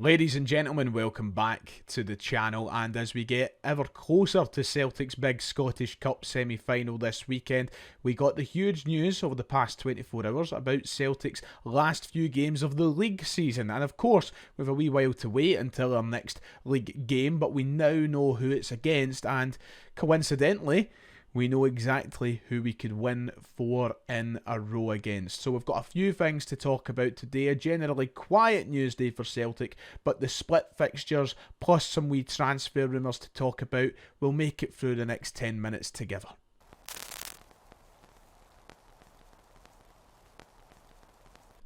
Ladies and gentlemen, welcome back to the channel, and as we get ever closer to Celtic's big Scottish Cup semi-final this weekend, we got the huge news over the past 24 hours about Celtic's last few games of the league season. And of course, we have a wee while to wait until our next league game, but we now know who it's against, and coincidentally, we know exactly who we could win 4 in a row against. So we've got a few things to talk about today. A generally quiet news day for Celtic, but the split fixtures plus some wee transfer rumours to talk about will make it through the next 10 minutes together.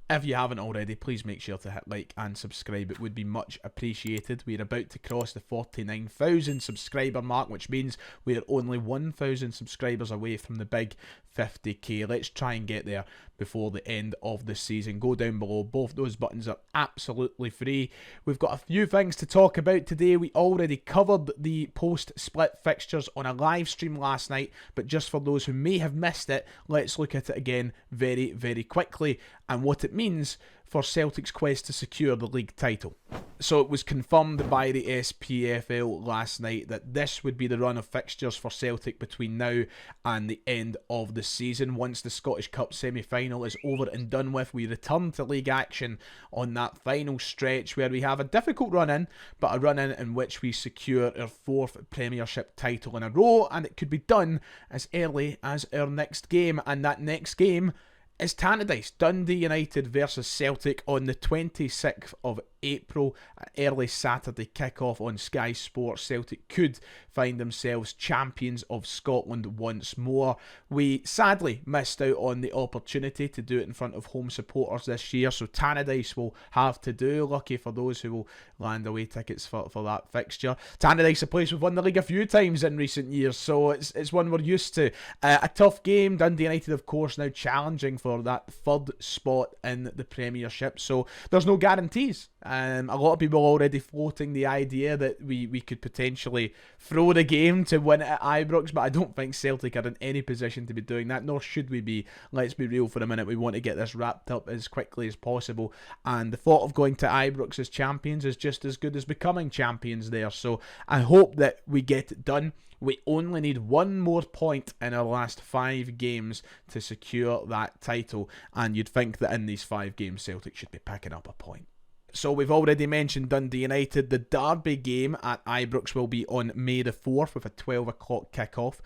If you haven't already, please make sure to hit like and subscribe. It would be much appreciated. We're about to cross the 49,000 subscriber mark, which means we're only 1,000 subscribers away from the big 50k. Let's try and get there before the end of the season. Go down below. Both those buttons are absolutely free. We've got a few things to talk about today. We already covered the post-split fixtures on a live stream last night, but just for those who may have missed it, let's look at it again very, very quickly and what it means for Celtic's quest to secure the league title. So it was confirmed by the SPFL last night that this would be the run of fixtures for Celtic between now and the end of the season. Once the Scottish Cup semi-final is over and done with, we return to league action on that final stretch where we have a difficult run-in, but a run-in in which we secure our 4th Premiership title in a row, and it could be done as early as our next game, and that next game is Tannadice, Dundee United versus Celtic on the 26th of April, early Saturday kickoff on Sky Sports. Celtic could find themselves champions of Scotland once more. We sadly missed out on the opportunity to do it in front of home supporters this year, so Tannadice will have to do. Lucky for those who will land away tickets for that fixture. Tannadice, a place we've won the league a few times in recent years, so it's one we're used to. A tough game. Dundee United, of course, now challenging for that 3rd spot in the Premiership, so there's no guarantees. A lot of people already floating the idea that we could potentially throw the game to win it at Ibrox, but I don't think Celtic are in any position to be doing that, nor should we be. Let's be real for a minute. We want to get this wrapped up as quickly as possible, and the thought of going to Ibrox as champions is just as good as becoming champions there, so I hope that we get it done. We only need one more point in our last 5 games to secure that title, and you'd think that in these 5 games Celtic should be picking up a point. So we've already mentioned Dundee United. The derby game at Ibrox will be on May the 4th with a 12 o'clock kickoff.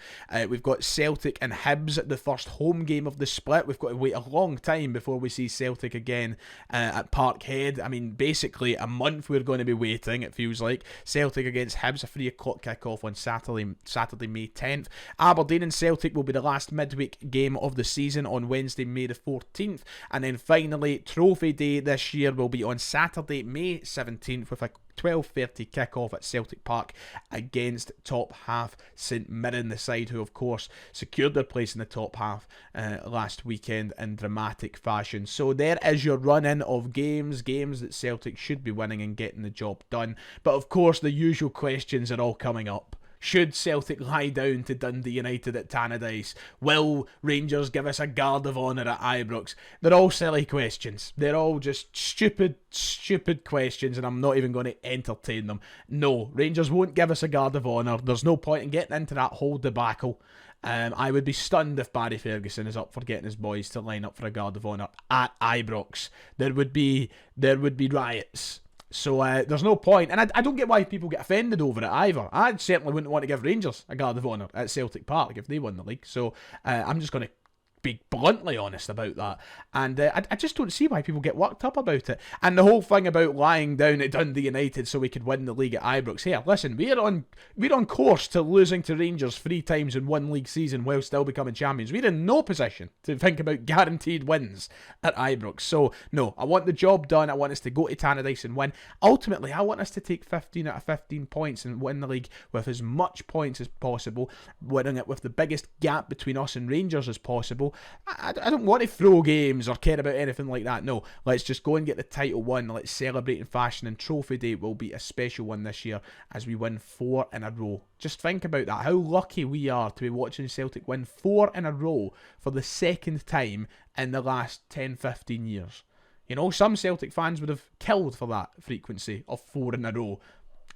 We've got Celtic and Hibs at the first home game of the split. We've got to wait a long time before we see Celtic again at Parkhead. I mean, basically a month we're going to be waiting, it feels like. Celtic against Hibs, a 3 o'clock kickoff on Saturday May 10th. Aberdeen and Celtic will be the last midweek game of the season on Wednesday, May the 14th. And then finally, Trophy Day this year will be on Saturday, May 17th with a 12:30 kickoff at Celtic Park against top half St Mirren, the side who of course secured their place in the top half last weekend in dramatic fashion. So there is your run-in of games that Celtic should be winning and getting the job done. But of course the usual questions are all coming up. Should Celtic lie down to Dundee United at Tannadice? Will Rangers give us a guard of honour at Ibrox? They're all silly questions. They're all just stupid questions, and I'm not even going to entertain them. No, Rangers won't give us a guard of honour. There's no point in getting into that whole debacle. I would be stunned if Barry Ferguson is up for getting his boys to line up for a guard of honour at Ibrox. There would be riots. So there's no point, and I don't get why people get offended over it either. I certainly wouldn't want to give Rangers a guard of honour at Celtic Park if they won the league. So I'm just going to be bluntly honest about that, and I just don't see why people get worked up about it. And the whole thing about lying down at Dundee United so we could win the league at Ibrox. Here, listen, we're on course to losing to Rangers 3 times in one league season while still becoming champions. We're in no position to think about guaranteed wins at Ibrox. So no, I want the job done. I want us to go to Tannadice and win. Ultimately, I want us to take 15 out of 15 points and win the league with as much points as possible, winning it with the biggest gap between us and Rangers as possible. I don't want to throw games or care about anything like that. No, let's just go and get the title won. Let's celebrate in fashion, and Trophy Day will be a special one this year as we win 4 in a row. Just think about that, how lucky we are to be watching Celtic win 4 in a row for the 2nd time in the last 10-15 years. You know, some Celtic fans would have killed for that frequency of 4 in a row.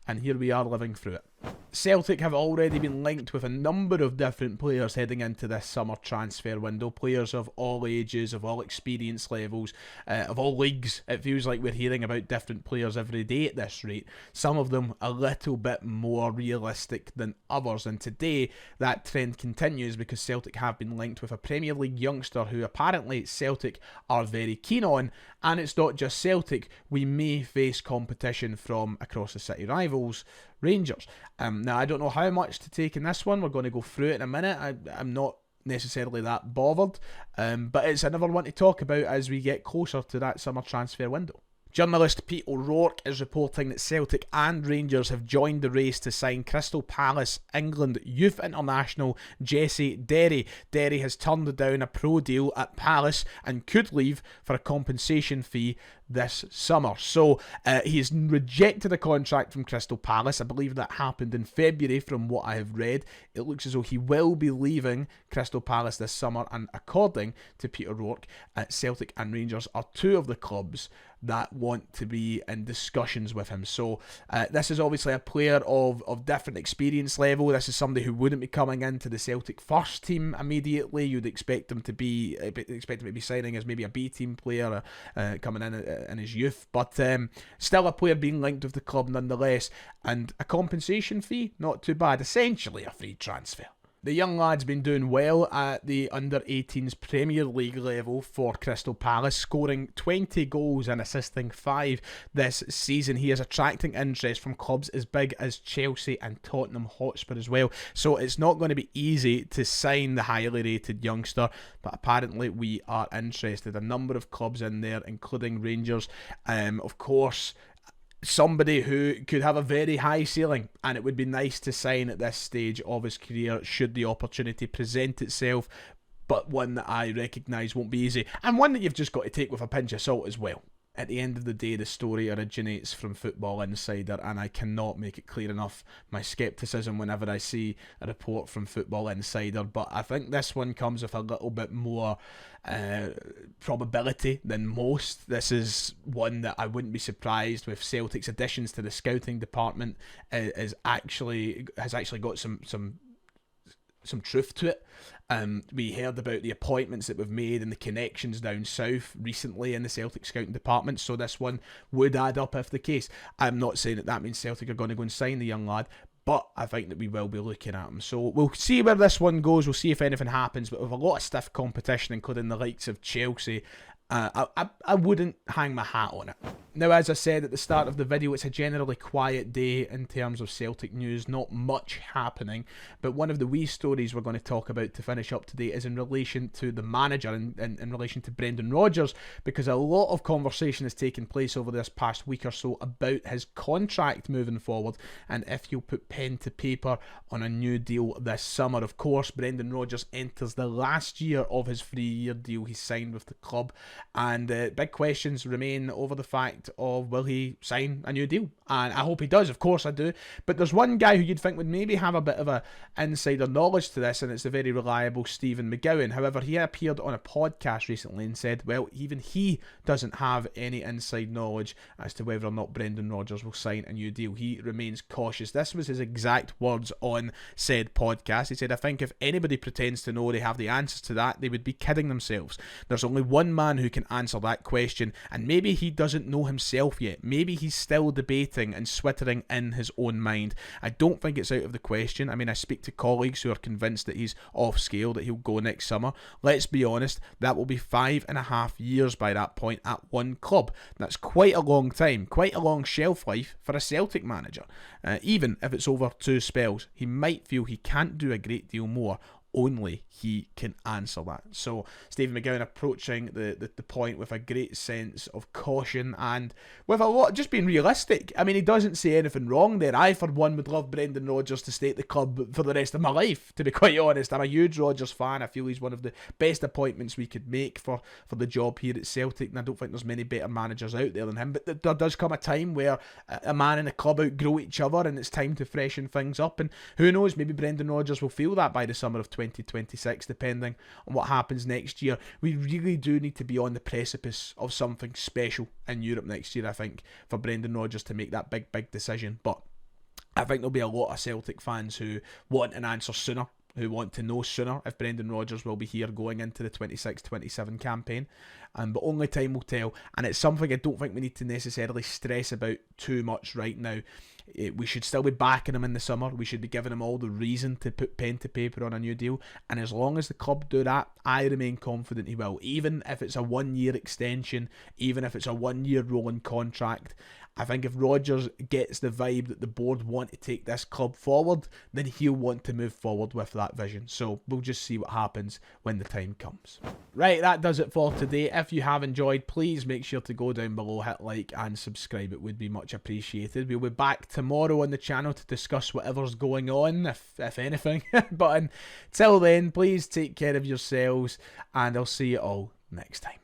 And here we are living through it. Celtic have already been linked with a number of different players heading into this summer transfer window. Players of all ages, of all experience levels, of all leagues. It feels like we're hearing about different players every day at this rate. Some of them a little bit more realistic than others. And today that trend continues because Celtic have been linked with a Premier League youngster who apparently Celtic are very keen on. And it's not just Celtic. We may face competition from across the city rivals, Rangers. Now, I don't know how much to take in this one. We're going to go through it in a minute. I'm not necessarily that bothered, but it's another one to talk about as we get closer to that summer transfer window. Journalist Pete O'Rourke is reporting that Celtic and Rangers have joined the race to sign Crystal Palace England youth international Jesse Derry. Derry has turned down a pro deal at Palace and could leave for a compensation fee this summer. So he's rejected a contract from Crystal Palace. I believe that happened in February from what I have read. It looks as though he will be leaving Crystal Palace this summer, and according to Peter O'Rourke, Celtic and Rangers are two of the clubs that want to be in discussions with him. So this is obviously a player of different experience level. This is somebody who wouldn't be coming into the Celtic first team immediately. You'd expect him to be signing as maybe a B team player coming in his youth, but still a player being linked with the club nonetheless, and a compensation fee, not too bad, essentially a free transfer. The young lad's been doing well at the under-18s Premier League level for Crystal Palace, scoring 20 goals and assisting 5 this season. He is attracting interest from clubs as big as Chelsea and Tottenham Hotspur as well. So it's not going to be easy to sign the highly rated youngster, but apparently we are interested. A number of clubs in there, including Rangers. Of course, somebody who could have a very high ceiling, and it would be nice to sign at this stage of his career should the opportunity present itself, but one that I recognise won't be easy, and one that you've just got to take with a pinch of salt as well. At the end of the day, the story originates from Football Insider, and I cannot make it clear enough my scepticism whenever I see a report from Football Insider, but I think this one comes with a little bit more probability than most. This is one that I wouldn't be surprised with Celtic's additions to the scouting department has actually got some truth to it. We heard about the appointments that we've made and the connections down south recently in the Celtic scouting department, so this one would add up if the case. I'm not saying that means Celtic are going to go and sign the young lad, but I think that we will be looking at him. So we'll see where this one goes. We'll see if anything happens, but with a lot of stiff competition, including the likes of Chelsea, I wouldn't hang my hat on it. Now, as I said at the start of the video, it's a generally quiet day in terms of Celtic news, not much happening, but one of the wee stories we're going to talk about to finish up today is in relation to the manager, in relation to Brendan Rodgers, because a lot of conversation has taken place over this past week or so about his contract moving forward and if he'll put pen to paper on a new deal this summer. Of course, Brendan Rodgers enters the last year of his 3-year deal he signed with the club, and big questions remain over the fact of will he sign a new deal, and I hope he does, of course I do, but there's one guy who you'd think would maybe have a bit of a insider knowledge to this, and it's the very reliable Stephen McGowan. However, he appeared on a podcast recently and said, well, even he doesn't have any inside knowledge as to whether or not Brendan Rodgers will sign a new deal. He remains cautious. This was his exact words on said podcast. He said, I think if anybody pretends to know they have the answers to that, they would be kidding themselves. There's only one man who can answer that question, and maybe he doesn't know himself yet. Maybe he's still debating and swittering in his own mind. I don't think it's out of the question. I mean, I speak to colleagues who are convinced that he's off scale, that he'll go next summer. Let's be honest, that will be 5.5 years by that point at one club. That's quite a long time, quite a long shelf life for a Celtic manager. Even if it's over 2 spells, he might feel he can't do a great deal more. Only he can answer that. So Stephen McGowan approaching the point with a great sense of caution and with a lot just being realistic. I mean, he doesn't say anything wrong there. I, for one, would love Brendan Rodgers to stay at the club for the rest of my life, to be quite honest. I'm a huge Rodgers fan. I feel he's one of the best appointments we could make for the job here at Celtic, and I don't think there's many better managers out there than him. But there does come a time where a man and a club outgrow each other and it's time to freshen things up, and who knows, maybe Brendan Rodgers will feel that by the summer of 2020. 2026, depending on what happens next year. We really do need to be on the precipice of something special in Europe next year, I think, for Brendan Rodgers to make that big decision. But I think there'll be a lot of Celtic fans who want an answer sooner, who want to know sooner if Brendan Rodgers will be here going into the 26-27 campaign. But only time will tell. And it's something I don't think we need to necessarily stress about too much right now. We should still be backing him in the summer. We should be giving him all the reason to put pen to paper on a new deal. And as long as the club do that, I remain confident he will. Even if it's a 1-year extension, even if it's a 1-year rolling contract, I think if Rodgers gets the vibe that the board want to take this club forward, then he'll want to move forward with that vision. So we'll just see what happens when the time comes. Right, that does it for today. If you have enjoyed, please make sure to go down below, hit like and subscribe. It would be much appreciated. We'll be back tomorrow on the channel to discuss whatever's going on, if anything. But until then, please take care of yourselves, and I'll see you all next time.